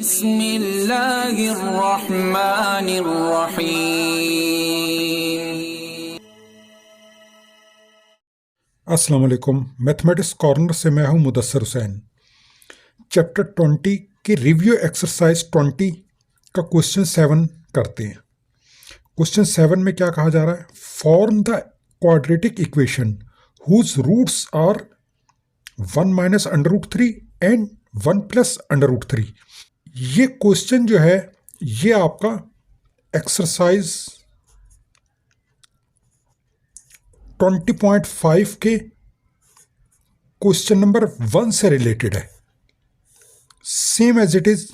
बिस्मिल्लाहिर्रहमानिर्रहीम। अस्सलाम वालेकुम। मैथमेटिक्स कॉर्नर से मैं हूं मुदस्सर हुसैन। चैप्टर 20 की रिव्यू एक्सरसाइज 20 का क्वेश्चन 7 करते हैं। क्वेश्चन 7 में क्या कहा जा रहा है? Form the quadratic equation whose roots are 1 minus under root 3 and 1 plus under root 3। ये क्वेश्चन जो है ये आपका एक्सरसाइज 20.5 के क्वेश्चन नंबर 1 से रिलेटेड है। सेम एज इट इज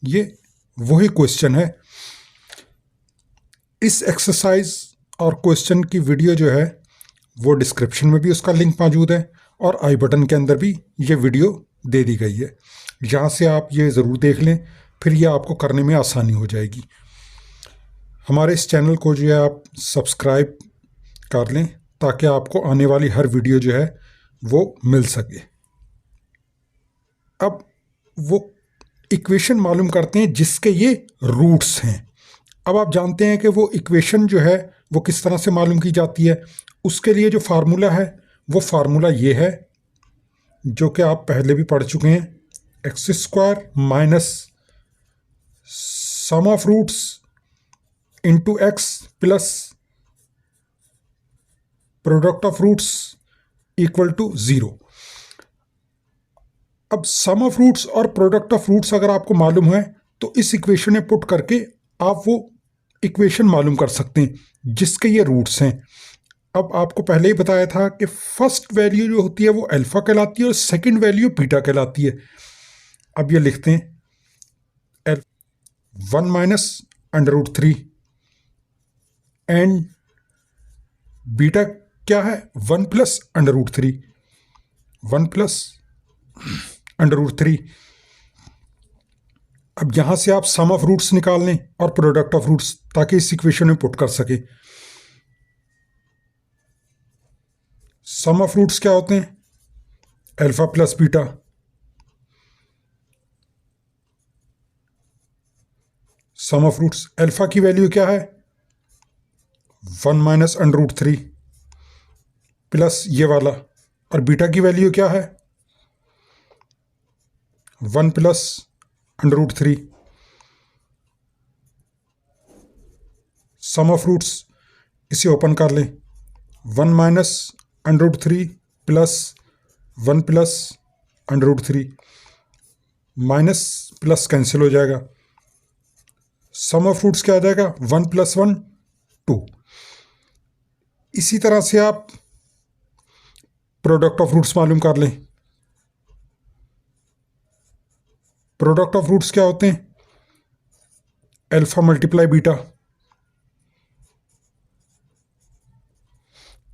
ये वही क्वेश्चन है। इस एक्सरसाइज और क्वेश्चन की वीडियो जो है वो डिस्क्रिप्शन में भी उसका लिंक मौजूद है और आई बटन के अंदर भी ये वीडियो दे दी गई है। यहाँ से आप ये ज़रूर देख लें, फिर ये आपको करने में आसानी हो जाएगी। हमारे इस चैनल को जो है आप सब्सक्राइब कर लें ताकि आपको आने वाली हर वीडियो जो है वो मिल सके। अब वो इक्वेशन मालूम करते हैं जिसके ये रूट्स हैं। अब आप जानते हैं कि वो इक्वेशन जो है वो किस तरह से मालूम की जाती है। उसके लिए जो फार्मूला है वो फार्मूला ये है जो कि आप पहले भी पढ़ चुके हैं। X square minus sum of roots into x plus product of roots equal to 0। अब सम ऑफ रूट्स और प्रोडक्ट ऑफ रूट्स अगर आपको मालूम है तो इस इक्वेशन में पुट करके आप वो इक्वेशन मालूम कर सकते हैं जिसके ये रूट्स हैं। अब आपको पहले ही बताया था कि फर्स्ट वैल्यू जो होती है वो अल्फ़ा कहलाती है और सेकंड वैल्यू बीटा कहलाती है। अब ये लिखते हैं 1 minus under root 3 and beta क्या है 1 plus under root 3, 1 plus under root 3। अब यहां से आप सम ऑफ रूट्स निकाल लें और प्रोडक्ट ऑफ रूट्स ताकि इस इक्वेशन में पुट कर सके। सम ऑफ रूट्स क्या होते हैं? Alpha plus beta. Sum of roots alpha की वैल्यू क्या है 1 माइनस अंडर रूट 3 प्लस ये वाला, और बीटा की वैल्यू क्या है 1 plus under root 3। Sum of roots इसे ओपन कर लें, 1 minus under root 3 plus 1 plus under root 3, minus plus cancel हो जाएगा। सम ऑफ रूट्स क्या आ जाएगा 1 प्लस 1 2। इसी तरह से आप प्रोडक्ट ऑफ रूट्स मालूम कर लें। प्रोडक्ट ऑफ रूट्स क्या होते हैं? Alpha multiply beta.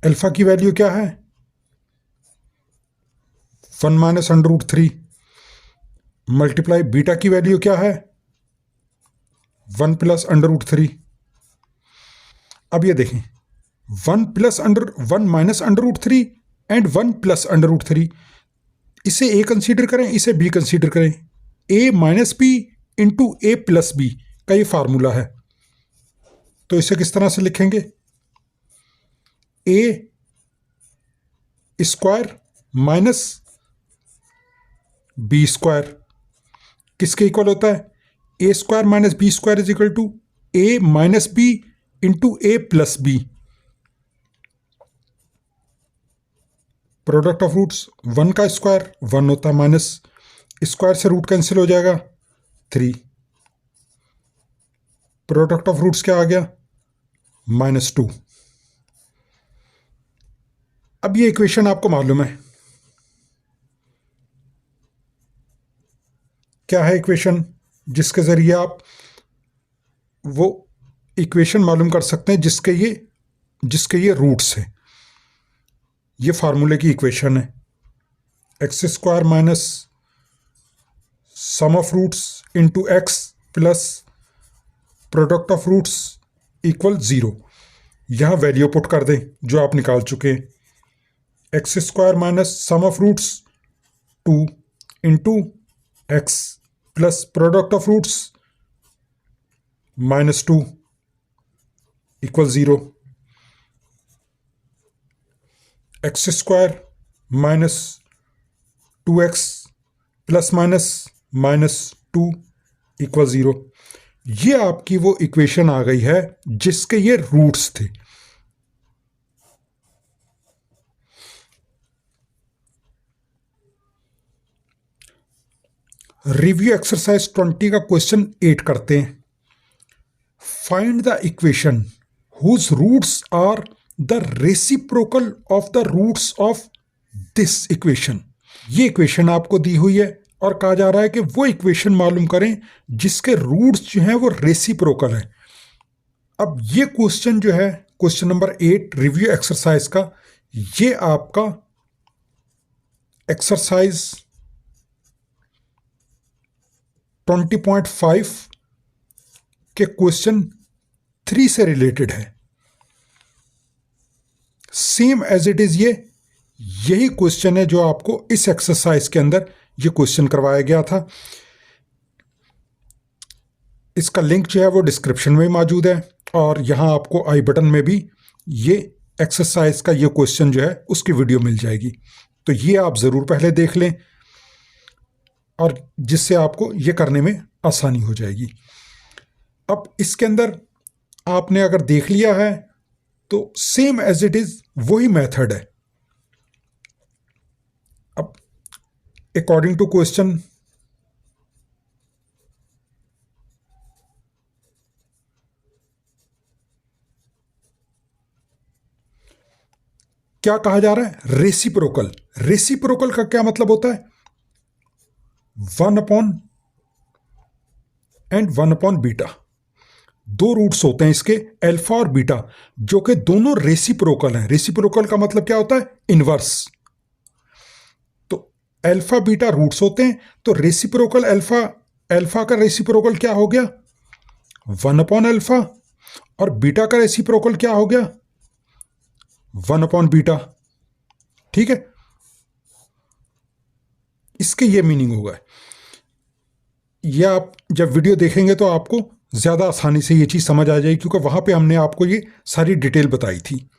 अल्फा की वैल्यू क्या है 1 minus under root 3 multiply beta की वैल्यू क्या है 1 प्लस अंडर रूट 3। अब ये देखें 1 minus under root 3 and 1 plus under root 3। इसे ए कंसीडर करें, इसे बी कंसीडर करें। A minus B into A plus B का ये फार्मूला है। तो इसे किस तरह से लिखेंगे? A square minus B square किसके इक्वल होता है? A square minus B square is equal to A minus B into A plus B. Product of roots 1 का स्क्वायर 1 होता है, माइनस स्क्वायर से रूट कैंसिल हो जाएगा 3। प्रोडक्ट ऑफ रूट्स क्या आ गया -2। अब ये इक्वेशन आपको मालूम है क्या है इक्वेशन जिसके ज़रिए आप वो इक्वेशन मालूम कर सकते हैं जिसके ये रूट्स हैं। ये फार्मूले की इक्वेशन है x square minus sum of roots into x plus product of roots equal 0। यहाँ वैल्यू पुट कर दें जो आप निकाल चुके हैं। X square minus sum of roots 2 into x plus product of roots -2 equal 0, x square -2x plus -2 equal 0। ये आपकी वो इक्वेशन आ गई है जिसके ये रूट्स थे। रिव्यू एक्सरसाइज 20 का क्वेश्चन 8 करते हैं। Find the equation whose roots are the reciprocal of the roots of this equation. ये इक्वेशन आपको दी हुई है और कहा जा रहा है कि वो इक्वेशन मालूम करें जिसके रूट्स जो हैं वो रेसिप्रोकल है। अब ये क्वेश्चन जो है क्वेश्चन नंबर 8 रिव्यू एक्सरसाइज का, ये आपका एक्सरसाइज 20.5 के क्वेश्चन 3 से रिलेटेड है। सेम एज इट इज यही क्वेश्चन है जो आपको इस एक्सरसाइज के अंदर ये क्वेश्चन करवाया गया था। इसका लिंक जो है वो डिस्क्रिप्शन में मौजूद है और यहाँ आपको आई बटन में भी ये एक्सरसाइज का ये क्वेश्चन जो है उसकी वीडियो मिल जाएगी। तो ये आप ज़रूर पहले देख लें और जिससे आपको ये करने में आसानी हो जाएगी। अब इसके अंदर आपने अगर देख लिया है तो सेम एज इट इज़ वही मेथड है। अब अकॉर्डिंग टू क्वेश्चन क्या कहा जा रहा है, रेसिप्रोकल। रेसिप्रोकल का क्या मतलब होता है, 1/, एंड 1/, बीटा। दो रूट्स होते हैं इसके, अल्फा और बीटा, जो कि दोनों रेसिप्रोकल हैं। रेसिप्रोकल का मतलब क्या होता है, इनवर्स। तो अल्फा बीटा रूट्स होते हैं, तो रेसिप्रोकल अल्फा का रेसिप्रोकल क्या हो गया, 1/α, और बीटा का रेसिप्रोकल क्या हो गया, 1/बीटा। ठीक है, इसके ये मीनिंग होगा। यह आप जब वीडियो देखेंगे तो आपको ज़्यादा आसानी से ये चीज़ समझ आ जाएगी, क्योंकि वहाँ पे हमने आपको ये सारी डिटेल बताई थी।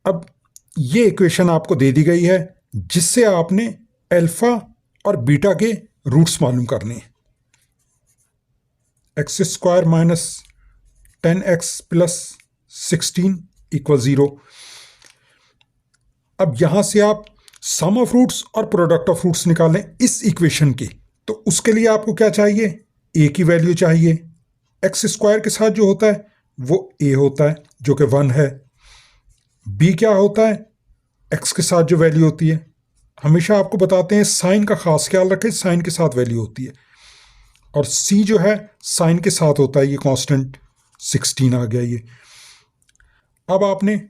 अब ये इक्वेशन आपको दे दी गई है जिससे आपने अल्फा और बीटा के रूट्स मालूम करने। x² - 10x + 16 = 0। अब यहां से आप सम ऑफ रूट्स और प्रोडक्ट ऑफ रूट्स निकालें इस इक्वेशन के, तो उसके लिए आपको क्या चाहिए, a की वैल्यू चाहिए। x² के साथ जो होता है वो a होता है जो कि 1 है। b क्या होता है, x के साथ जो वैल्यू होती है, हमेशा आपको बताते हैं साइन का खास ख्याल रखें, साइन के साथ वैल्यू होती है। और c जो है साइन के साथ होता है, ये कांस्टेंट 16 आ गया ये। अब आपने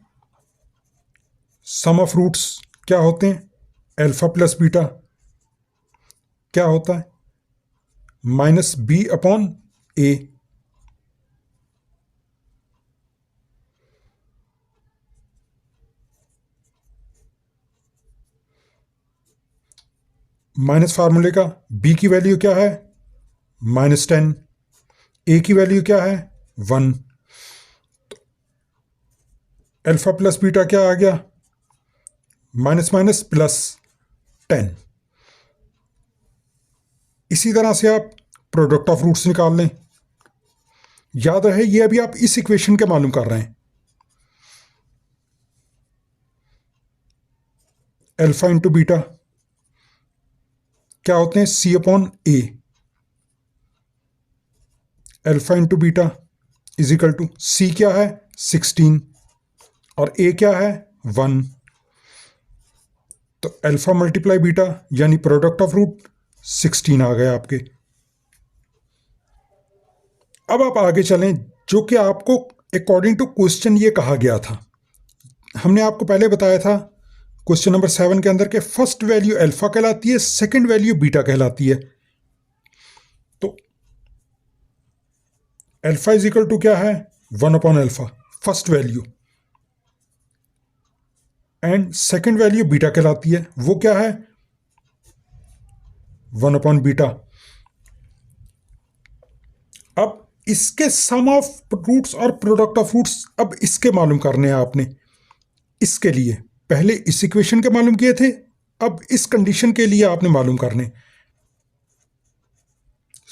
सम ऑफ रूट्स क्या होते हैं, अल्फा प्लस बीटा क्या होता है, -b/a। माइनस फार्मूले का b की वैल्यू क्या है, -10, a की वैल्यू क्या है, 1। तो अल्फा प्लस बीटा क्या आ गया, -10। इसी तरह से आप प्रोडक्ट ऑफ रूट्स निकाल लें। याद रहे ये अभी आप इस इक्वेशन के मालूम कर रहे हैं। अल्फा इंटू बीटा क्या होते हैं, c/a। Alpha into beta = c क्या है, 16, और a क्या है, 1। तो अल्फा मल्टीप्लाई बीटा यानी प्रोडक्ट ऑफ रूट 16 आ गए आपके। अब आप आगे चलें, जो कि आपको अकॉर्डिंग टू क्वेश्चन ये कहा गया था। हमने आपको पहले बताया था क्वेश्चन नंबर 7 के अंदर के फर्स्ट वैल्यू अल्फा कहलाती है, सेकंड वैल्यू बीटा कहलाती है। तो अल्फा = क्या है, 1/α first value, and second value beta कहलाती है, वो क्या है, 1/बीटा। अब इसके सम ऑफ रूट्स और प्रोडक्ट ऑफ रूट्स अब इसके मालूम करने हैं आपने। इसके लिए पहले इस इक्वेशन के मालूम किए थे, अब इस कंडीशन के लिए आपने मालूम करने।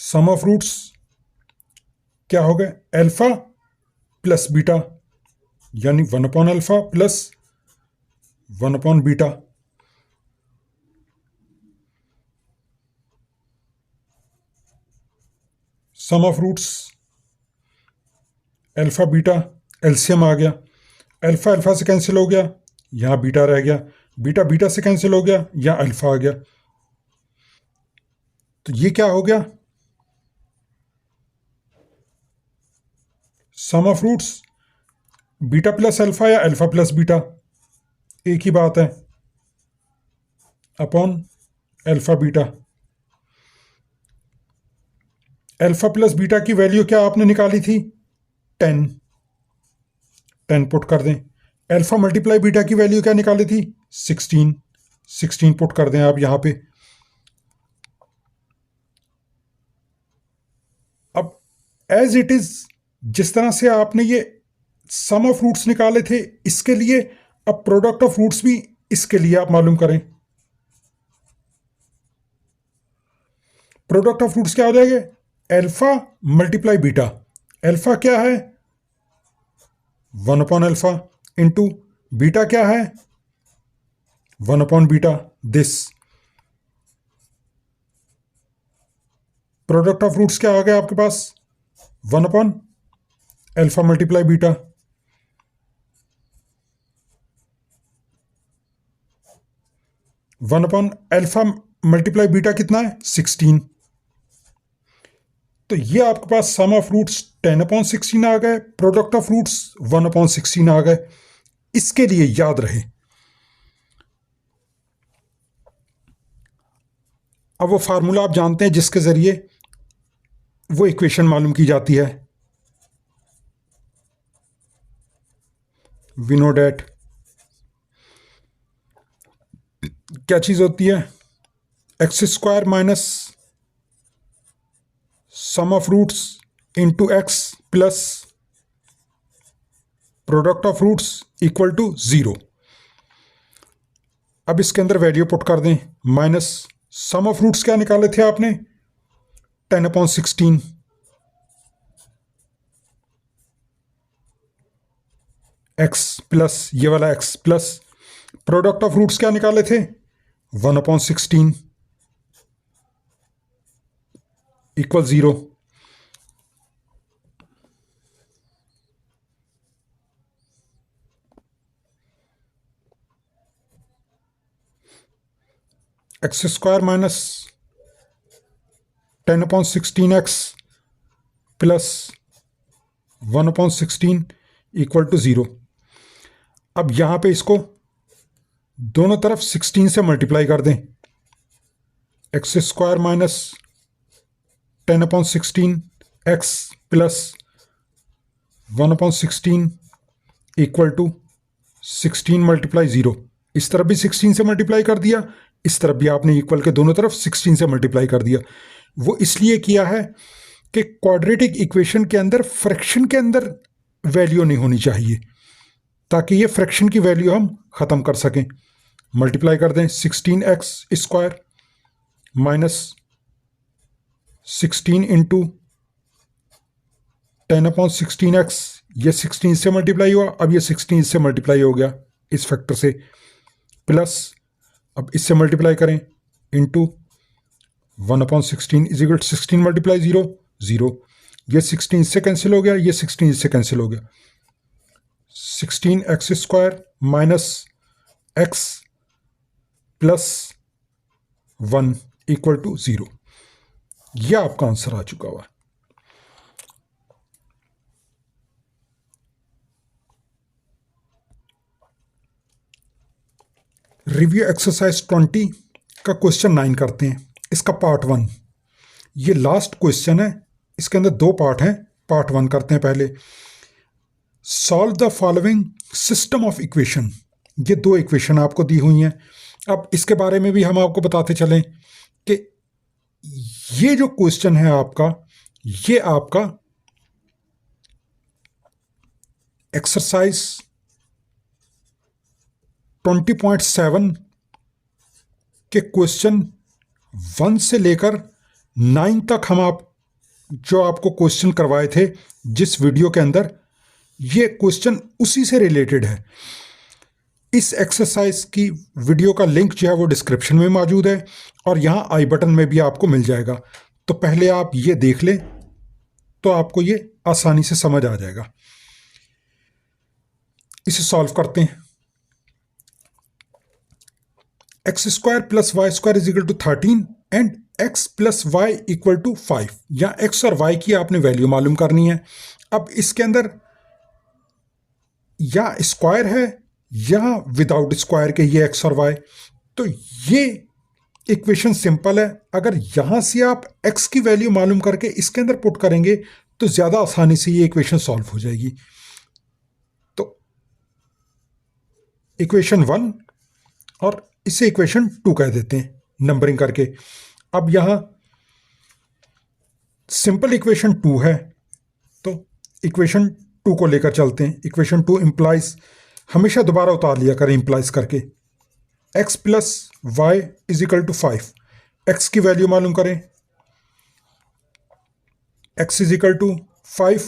सम ऑफ रूट्स क्या हो गए, अल्फा प्लस बीटा, यानी 1 upon alpha plus 1 upon beta. Sum of roots alpha beta, LCM आ गया, अल्फा अल्फा से कैंसिल हो गया, यहां बीटा रह गया, बीटा बीटा से कैंसिल हो गया, यहां अल्फा आ गया। तो ये क्या हो गया, sum of roots beta plus alpha या अल्फा प्लस बीटा, एक ही बात है, upon alpha beta. Alpha plus beta की वैल्यू क्या आपने निकाली थी, 10, 10 पुट कर दें। अल्फा मल्टीप्लाई बीटा की वैल्यू क्या निकाली थी, 16, 16 पुट कर दें आप यहां पे। अब एज इट इज, जिस तरह से आपने ये सम ऑफ रूट्स निकाले थे इसके लिए, अब प्रोडक्ट ऑफ रूट्स भी इसके लिए आप मालूम करें। प्रोडक्ट ऑफ रूट्स क्या हो जाएगा, अल्फा मल्टीप्लाई बीटा, अल्फा क्या है 1 अपॉन अल्फा, इंटू बीटा क्या है 1 upon beta, this. Product of roots क्या आ गया आपके पास, 1 upon alpha multiply beta. One upon alpha multiply beta कितना है, 16। तो ये आपके पास सम ऑफ रूट्स 10 अपॉन 16 आ गए, प्रोडक्ट ऑफ रूट्स 1 अपॉन 16 आ गए। इसके लिए याद रहे, अब वो फार्मूला आप जानते हैं जिसके जरिए वो इक्वेशन मालूम की जाती है। वी नो डैट क्या चीज होती है, x square minus sum of roots into x plus product of roots equal to 0। अब इसके अंदर वैल्यू पुट कर दें, माइनस सम ऑफ रूट्स क्या निकाले थे आपने, 10 अपॉन 16, एक्स प्लस ये वाला x plus product of roots क्या निकाले थे 1 upon 16 equal 0। X square minus 10 upon 16 x plus 1 upon 16 equal to 0। अब यहां पे इसको दोनों तरफ 16 से मल्टीप्लाई कर दें, x square minus 10 upon 16 x plus 1 upon 16 equal to 16 multiply 0। इस तरफ भी 16 से मल्टीप्लाई कर दिया, इस तरफ भी आपने इक्वल के दोनों तरफ 16 से मल्टीप्लाई कर दिया। वो इसलिए किया है कि क्वाड्रेटिक इक्वेशन के अंदर फ्रैक्शन के अंदर वैल्यू नहीं होनी चाहिए, ताकि ये फ्रैक्शन की वैल्यू हम ख़त्म कर सकें। मल्टीप्लाई कर दें 16x square minus 16 into 10 upon 16x, ये 16 से मल्टीप्लाई हुआ, अब ये 16 से मल्टीप्लाई हो गया इस फैक्टर से, प्लस अब इससे मल्टीप्लाई करें into 1 upon 16 is equal 16 multiply 0 0, ये 16 से कैंसिल हो गया, ये 16 से कैंसिल हो गया, 16x square minus x plus 1 equal to 0। यह आपका आंसर आ चुका हुआ। रिव्यू एक्सरसाइज 20 का क्वेश्चन 9 करते हैं, इसका पार्ट 1। ये लास्ट क्वेश्चन है, इसके अंदर 2 पार्ट हैं, पार्ट 1 करते हैं पहले। Solve the following system of equation, ये 2 इक्वेशन आपको दी हुई हैं। अब इसके बारे में भी हम आपको बताते चलें कि ये जो क्वेश्चन है आपका, ये आपका एक्सरसाइज 20.7 के क्वेश्चन 1 से लेकर 9 तक हम जो आपको क्वेश्चन करवाए थे जिस वीडियो के अंदर, ये क्वेश्चन उसी से रिलेटेड है। इस एक्सरसाइज की वीडियो का लिंक जो है वो डिस्क्रिप्शन में मौजूद है और यहाँ आई बटन में भी आपको मिल जाएगा। तो पहले आप ये देख लें तो आपको ये आसानी से समझ आ जाएगा। इसे सॉल्व करते हैं। X square plus y square is equal to 13 and x plus y equal to 5। या एक्स और वाई की आपने वैल्यू मालूम करनी है। अब इसके अंदर या स्क्वायर है या विदाउट स्क्वायर के ये एक्स और वाई, तो ये इक्वेशन सिंपल है। अगर यहां से आप एक्स की वैल्यू मालूम करके इसके अंदर पुट करेंगे तो ज़्यादा आसानी से ये इक्वेशन सॉल्व हो जाएगी। तो इक्वेशन 1 और इसे इक्वेशन 2 कह देते हैं नंबरिंग करके। अब यहां सिंपल इक्वेशन 2 है तो इक्वेशन 2 को लेकर चलते हैं। इक्वेशन 2 इंप्लाइज, हमेशा दोबारा उतार लिया करें इंप्लाइज करके। x plus y is equal to 5। X की वैल्यू मालूम करें, x is equal to 5,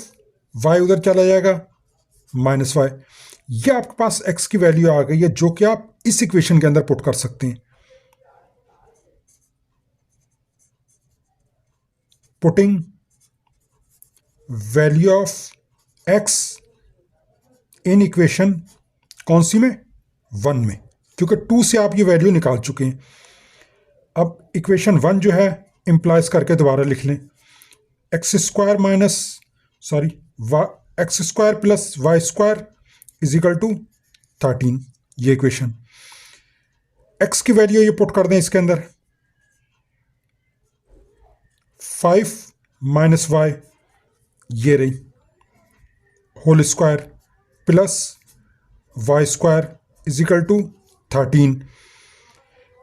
y उधर चला जाएगा माइनस वाई। ये आपके पास x की वैल्यू आ गई है जो कि आप इस इक्वेशन के अंदर पुट कर सकते हैं। Putting value of x in equation कौन सी में, 1 में, क्योंकि 2 से आप ये वैल्यू निकाल चुके हैं। अब इक्वेशन 1 जो है इंप्लाइज करके दोबारा लिख लें। X square x square plus y square is equal to 13। ये इक्वेशन, एक्स की वैल्यू ये पुट कर दें इसके अंदर, 5 माइनस वाई ये रही whole square plus y square is equal to 13।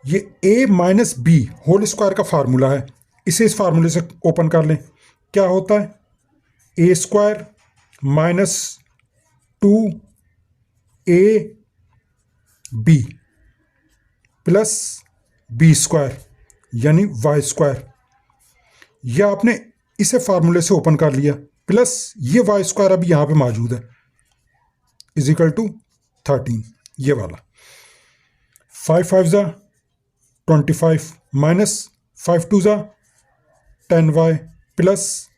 ये a minus b whole square का फार्मूला है, इसे इस फार्मूले से ओपन कर लें। क्या होता है, a square minus 2ab plus b square यानी वाई स्क्वायर। यह आपने इसे फार्मूले से ओपन कर लिया, प्लस ये वाई स्क्वायर अभी यहाँ पे मौजूद है इज इक्वल टू 13। ये वाला 5 5 ज़ा 25 माइनस 5 2 ज़ा 10y प्लस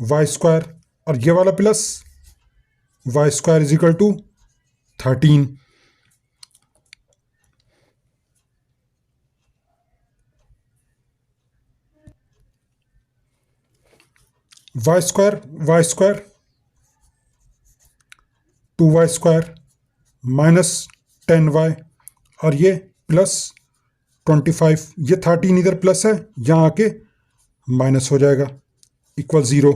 वाई स्क्वायर और ये वाला plus y square is equal to 13। Y square 2y square minus 10y और ये प्लस 25, ये 13 इधर प्लस है, यहाँ आके माइनस हो जाएगा equal 0।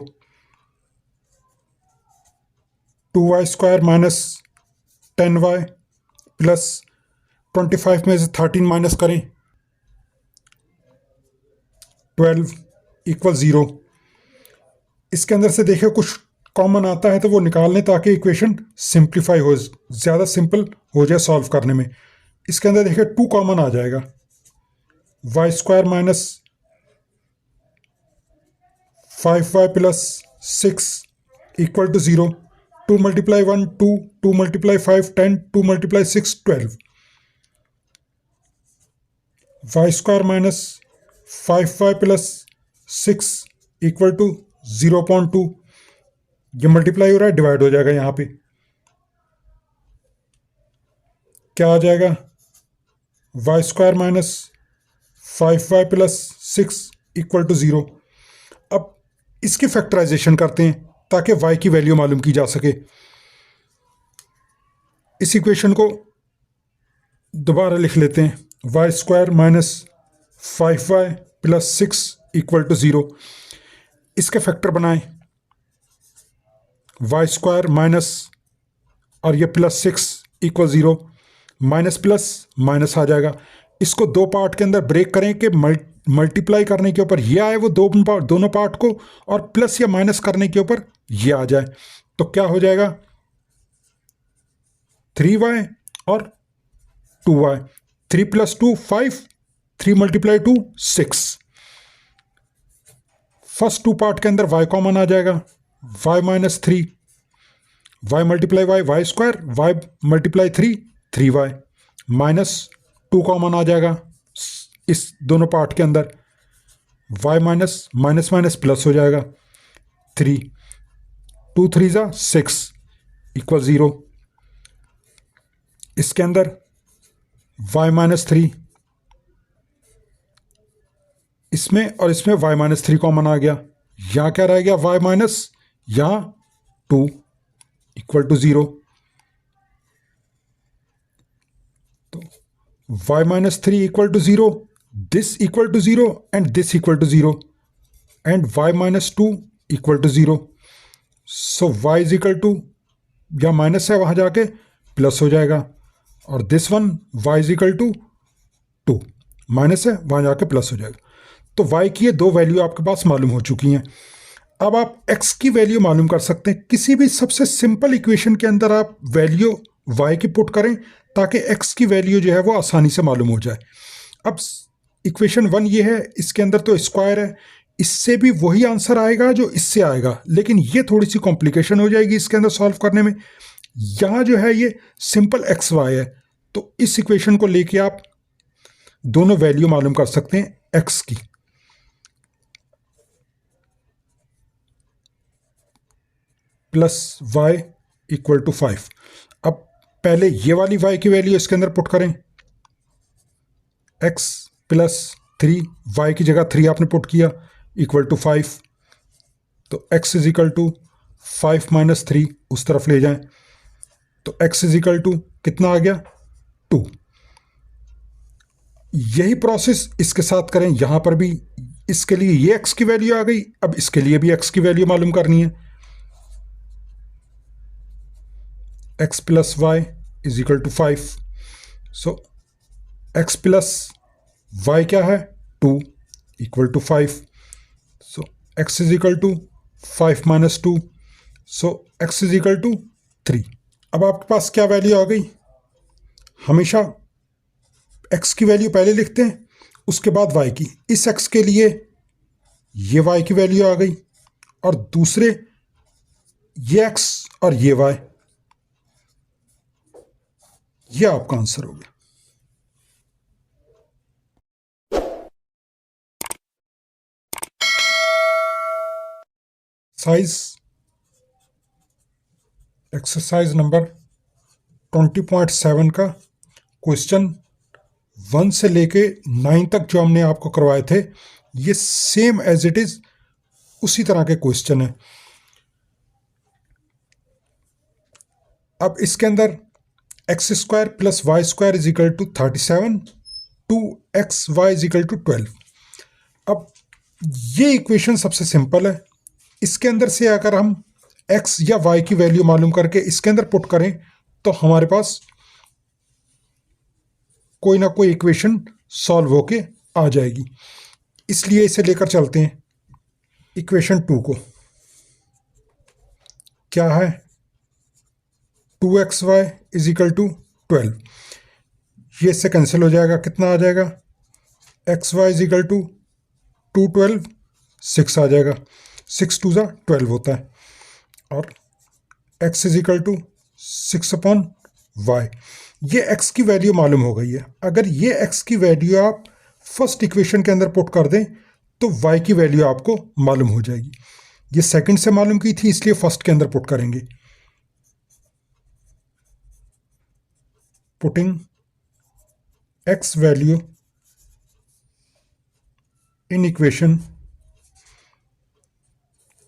2y square minus 10y plus 25 में से 13 माइनस करें 12 इक्वल 0। इसके अंदर से देखिए कुछ कॉमन आता है तो वो निकाल लें ताकि इक्वेशन सिंप्लीफाई हो, ज़्यादा सिंपल हो जाए सॉल्व करने में। इसके अंदर देखिए 2 कॉमन आ जाएगा, y square minus 5y plus 6 equal to 0। 2 multiply 1 2, 2 multiply 5 10, 2 multiply 6 12। Y square minus 5y plus 6 equal to 0.2। ये मल्टीप्लाई हो रहा है, डिवाइड हो जाएगा, यहाँ पे क्या आ जाएगा, y square minus 5y plus 6 equal to 0। अब इसकी फैक्टराइजेशन करते हैं ताकि y की वैल्यू मालूम की जा सके। इस इक्वेशन को दोबारा लिख लेते हैं, Y square minus 5y plus 6 equal to 0। इसके फैक्टर बनाएं, वाई स्क्वायर माइनस और ये plus 6 equal 0, minus plus minus आ जाएगा। इसको 2 पार्ट के अंदर ब्रेक करें कि मल्टीप्लाई करने के ऊपर ये आए वो दोनों पार्ट को, और प्लस या माइनस करने के ऊपर ये आ जाए, तो क्या हो जाएगा 3y और 2y। 3 + 2 5, 3 × 2 6। फर्स्ट टू पार्ट के अंदर y कॉमन आ जाएगा, y - 3, y × y y², y × 3 3y, -2 common आ जाएगा इस दोनों पार्ट के अंदर, y माइनस प्लस हो जाएगा 3, 2 3 = 6 = 0। इसके अंदर y - 3, इसमें और इसमें y - 3 कॉमन आ गया, यहाँ क्या रह गया y माइनस, यहाँ 2 = 0। तो y - 3 = 0, this = 0 and this = 0, and y - 2 = 0। So y = या माइनस है वहाँ जाके प्लस हो जाएगा, और दिस वन y = 2, माइनस है वहाँ जाके प्लस हो जाएगा। तो y की ये दो वैल्यू आपके पास मालूम हो चुकी हैं। अब आप x की वैल्यू मालूम कर सकते हैं। किसी भी सबसे सिंपल इक्वेशन के अंदर आप वैल्यू y की पुट करें ताकि x की वैल्यू जो है वो आसानी से मालूम हो जाए। अब इक्वेशन 1 ये है, इसके अंदर तो स्क्वायर है, इससे भी वही आंसर आएगा जो इससे आएगा, लेकिन ये थोड़ी सी कॉम्प्लिकेशन हो जाएगी इसके अंदर सॉल्व करने में। यहाँ जो है ये सिंपल एक्स वाई है, तो इस इक्वेशन को लेके आप दोनों वैल्यू मालूम कर सकते हैं एक्स की। +y = 5। अब पहले ये वाली y की वैल्यू इसके अंदर पुट करें, x + 3, y की जगह 3 आपने पुट किया, = 5। तो x = 5 - 3 उस तरफ ले जाएं, तो x = कितना आ गया 2। यही प्रोसेस इसके साथ करें, यहां पर भी इसके लिए ये x की वैल्यू आ गई, अब इसके लिए भी x की वैल्यू मालूम करनी है। x + y = 5। सो x + y क्या है 2 = 5। सो x = 5 - 2, सो x = 3। अब आपके पास क्या वैल्यू आ गई, हमेशा x की वैल्यू पहले लिखते हैं उसके बाद y की। इस x के लिए ये y की वैल्यू आ गई, और दूसरे ये x और ये y, ये आपका आंसर हो गया। एक्सरसाइज नंबर 20.7 का क्वेश्चन 1 से लेके 9 तक जो हमने आपको करवाए थे, ये सेम एज इट इज उसी तरह के क्वेश्चन है। अब इसके अंदर x² + y² = 37, 2xy = 12। अब ये इक्वेशन सबसे सिंपल है, इसके अंदर से अगर हम x या y की वैल्यू मालूम करके इसके अंदर पुट करें तो हमारे पास कोई ना कोई इक्वेशन सॉल्व होके आ जाएगी। इसलिए इसे लेकर चलते हैं इक्वेशन 2 को। क्या है 2xy = 12। ये इससे कैंसिल हो जाएगा, कितना आ जाएगा xy = 2 12 6 आ जाएगा, 6 2 = 12 होता है, और x = 6/y। ये x की वैल्यू मालूम हो गई है। अगर ये x की वैल्यू आप फर्स्ट इक्वेशन के अंदर पुट कर दें तो y की वैल्यू आपको मालूम हो जाएगी। ये सेकंड से मालूम की थी, इसलिए फर्स्ट के अंदर पुट करेंगे। Putting x value in equation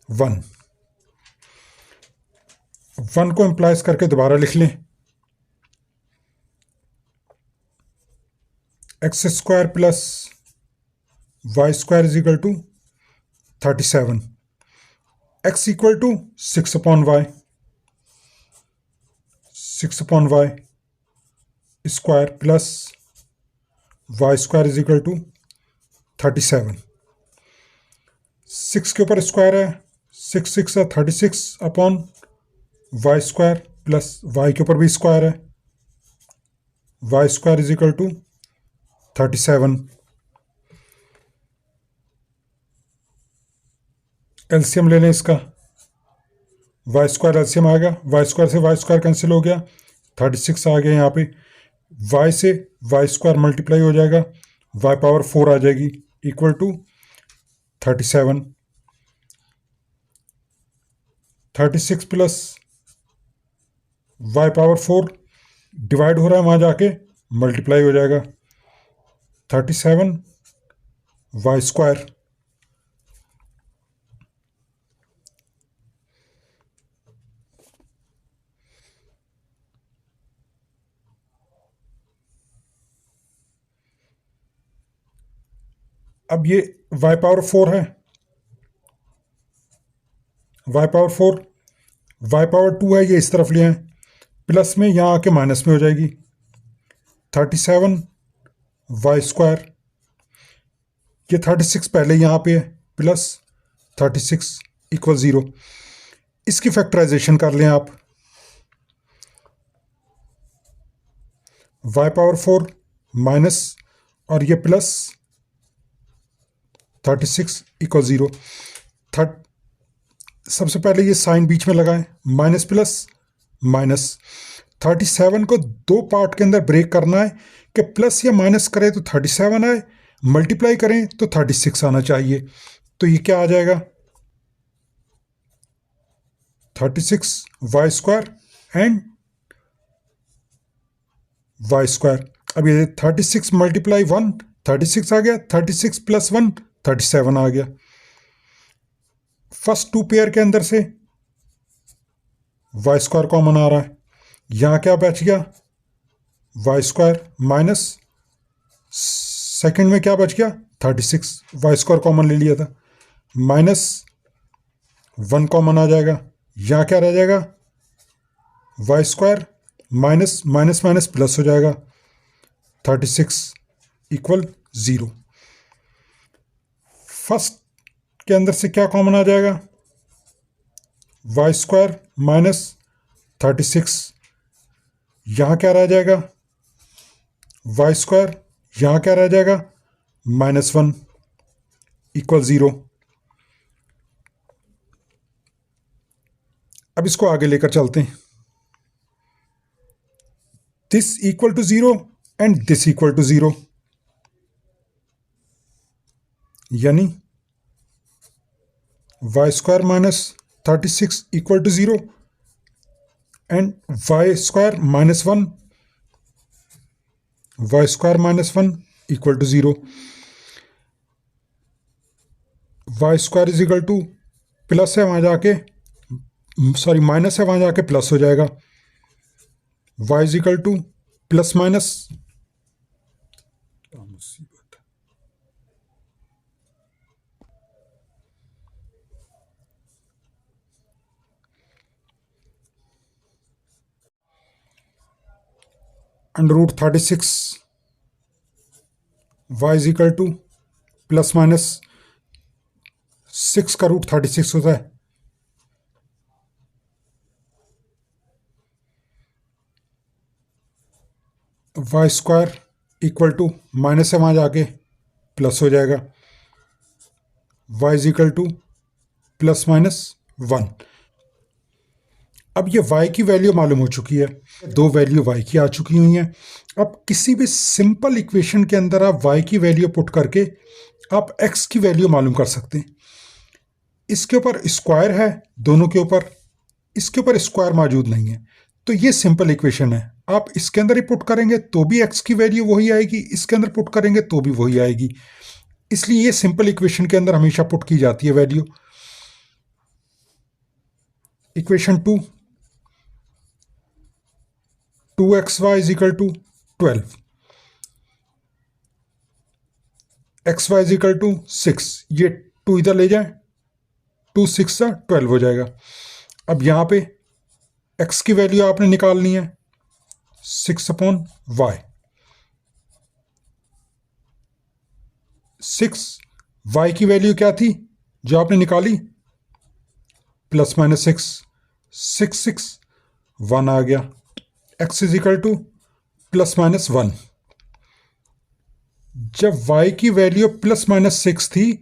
1 को इंप्लाइज करके दोबारा लिख लें, x² + y² = 37, x = 6/y, 6/y² + y² = 37। 6 के ऊपर स्क्वायर है, 6 6 है 36 upon y square plus y के ऊपर भी स्क्वायर है, y square is equal to 37। LCM ले लें इसका, वाई स्क्वायर एलसीएम आ गया, वाई स्क्वायर से वाई स्क्वायर कैंसिल हो गया, 36 आ गया यहाँ पे, वाई से वाई स्क्वायर मल्टीप्लाई हो जाएगा, वाई पावर 4 आ जाएगी equal to 37। 36 plus y power 4 divide हो रहा है, वहाँ जाके मल्टीप्लाई हो जाएगा, 37 वाई स्क्वायर। अब ये वाई पावर 4 है, वाई पावर 4, वाई पावर 2 है, ये इस तरफ ले आए, प्लस में यहाँ आके माइनस में हो जाएगी, 37 वाई स्क्वायर। ये 36 पहले यहाँ पे है, प्लस 36 इक्वल 0। इसकी फैक्टराइजेशन कर लें आप, वाई पावर 4 माइनस और ये प्लस 36 इक्वल 0। सबसे पहले ये साइन बीच में लगाएं, माइनस प्लस माइनस। 37 को दो पार्ट के अंदर ब्रेक करना है कि प्लस या माइनस करें तो 37 आए, मल्टीप्लाई करें तो 36 आना चाहिए। तो ये क्या आ जाएगा, 36 y square and y square. अब ये 36 मल्टीप्लाई 1 36 आ गया, 36 प्लस 1 37 आ गया। फर्स्ट टू पेयर के अंदर से वाई स्क्वायर कॉमन आ रहा है, यहाँ क्या बच गया, वाई स्क्वायर माइनस सेकंड में क्या बच गया, 36, वाई स्क्वायर कॉमन ले लिया था, माइनस 1 कॉमन आ जाएगा, यहाँ क्या रह जाएगा, y square minus minus minus plus हो जाएगा, 36 इक्वल 0। फर्स्ट के अंदर से क्या कॉमन आ जाएगा, वाई स्क्वायर माइनस 36, यहाँ क्या रह जाएगा, वाई स्क्वायर, यहाँ क्या रह जाएगा, -1 इक्वल 0। अब इसको आगे लेकर चलते हैं, this equal to 0 and this equal to 0, यानी y square minus 36 equal to 0 and y square -1, y square -1 equal to 0। Y square is equal to plus है, वहाँ जाके सॉरी माइनस है, वहाँ जाके प्लस हो जाएगा, y is equal to plus minus, under root 36, y is equal to plus minus 6 का root 36 होता है, y square equal to minus है, वहाँ जाके प्लस हो जाएगा, y is equal to plus minus 1। अब ये y की वैल्यू मालूम हो चुकी है, दो वैल्यू y की आ चुकी हुई हैं। अब किसी भी सिंपल इक्वेशन के अंदर आप y की वैल्यू पुट करके आप x की वैल्यू मालूम कर सकते हैं। इसके ऊपर स्क्वायर है दोनों के ऊपर, इसके ऊपर स्क्वायर मौजूद नहीं है, तो ये सिंपल इक्वेशन है। आप इसके अंदर ही पुट करेंगे तो भी x की वैल्यू वही आएगी, इसके अंदर पुट करेंगे तो भी वही आएगी, इसलिए ये सिंपल इक्वेशन के अंदर हमेशा पुट की जाती है value. Equation 2xy is equal to 12, xy is equal to 6, ये 2 इधर ले जाए, 2 6 सा 12 हो जाएगा। अब यहाँ पे x की वैल्यू आपने निकालनी है 6/y, 6, y की वैल्यू क्या थी जो आपने निकाली, प्लस माइनस 6, 6 6 1 आ गया, x is equal to plus minus 1। जब y की वैल्यू प्लस माइनस 6 थी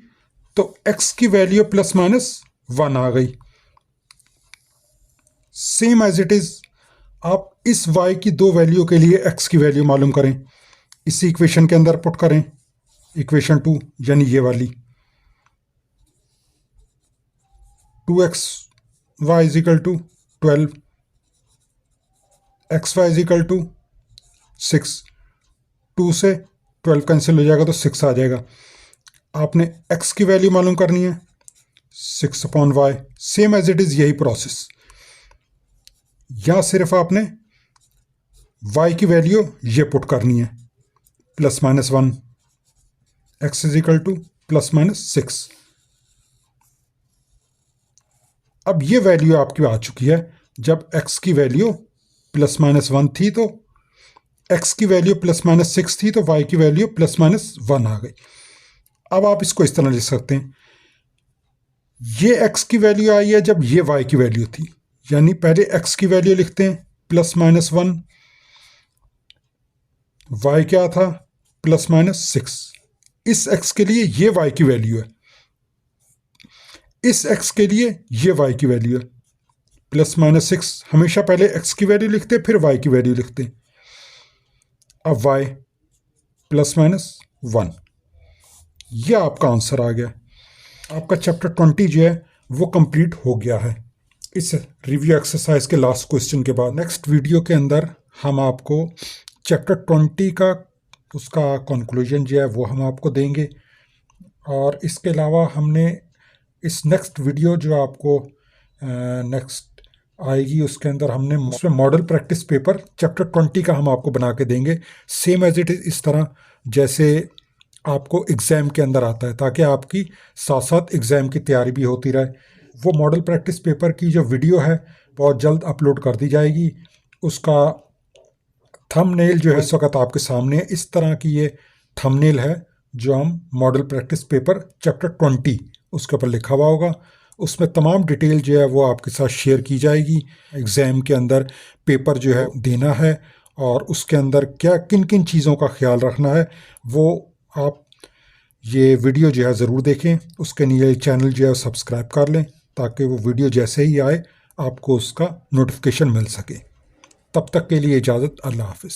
तो x की वैल्यू प्लस माइनस 1 आ गई। सेम एज इट इज आप इस y की दो वैल्यू के लिए x की वैल्यू मालूम करें, इसी इक्वेशन के अंदर पुट करें, इक्वेशन 2 यानी ये वाली, 2xy is equal to 12, xy is equal to 6, 2 से 12 कैंसिल हो जाएगा तो 6 आ जाएगा। आपने x की वैल्यू मालूम करनी है, 6/y, same as it is यही प्रोसेस। या सिर्फ आपने y की वैल्यू ये पुट करनी है, plus minus 1, x is equal to plus minus 6। अब ये वैल्यू आपकी आ चुकी है। जब x की वैल्यू प्लस माइनस 1 थी तो x की वैल्यू प्लस माइनस 6 थी तो y की वैल्यू प्लस माइनस 1 आ गई। अब आप इसको इस तरह लिख सकते हैं, ये x की वैल्यू आई है जब ये y की वैल्यू थी, यानी पहले x की वैल्यू लिखते हैं प्लस माइनस 1, y क्या था प्लस माइनस 6। इस x के लिए ये y की वैल्यू है, इस x के लिए ये y की वैल्यू है, प्लस माइनस 6। हमेशा पहले x की वैल्यू लिखते फिर y की वैल्यू लिखते। अब y प्लस माइनस 1, यह आपका आंसर आ गया। आपका चैप्टर 20 जो है वो कंप्लीट हो गया है इस रिव्यू एक्सरसाइज के लास्ट क्वेश्चन के बाद। नेक्स्ट वीडियो के अंदर हम आपको चैप्टर 20 का उसका कंक्लूजन जो है वो हम आपको देंगे। और इसके अलावा हमने इस नेक्स्ट वीडियो जो आपको नेक्स्ट आएगी उसके अंदर हमने उसमें मॉडल प्रैक्टिस पेपर चैप्टर 20 का हम आपको बना के देंगे, सेम एज इट इज़, इस तरह जैसे आपको एग्ज़ाम के अंदर आता है, ताकि आपकी साथ साथ एग्ज़ाम की तैयारी भी होती रहे। वो मॉडल प्रैक्टिस पेपर की जो वीडियो है बहुत जल्द अपलोड कर दी जाएगी। उसका थंबनेल जो है इस वक्त आपके सामने है, इस तरह की ये थंबनेल है जो हम मॉडल प्रैक्टिस पेपर चैप्टर 20 उसके ऊपर लिखा हुआ होगा। उसमें तमाम डिटेल जो है वो आपके साथ शेयर की जाएगी। एग्ज़ाम के अंदर पेपर जो है देना है और उसके अंदर क्या किन किन चीज़ों का ख्याल रखना है वो आप ये वीडियो जो है ज़रूर देखें। उसके लिए चैनल जो है सब्सक्राइब कर लें ताकि वो वीडियो जैसे ही आए आपको उसका नोटिफिकेशन मिल सके। तब तक के लिए इजाज़त, अल्लाह हाफ़िज़।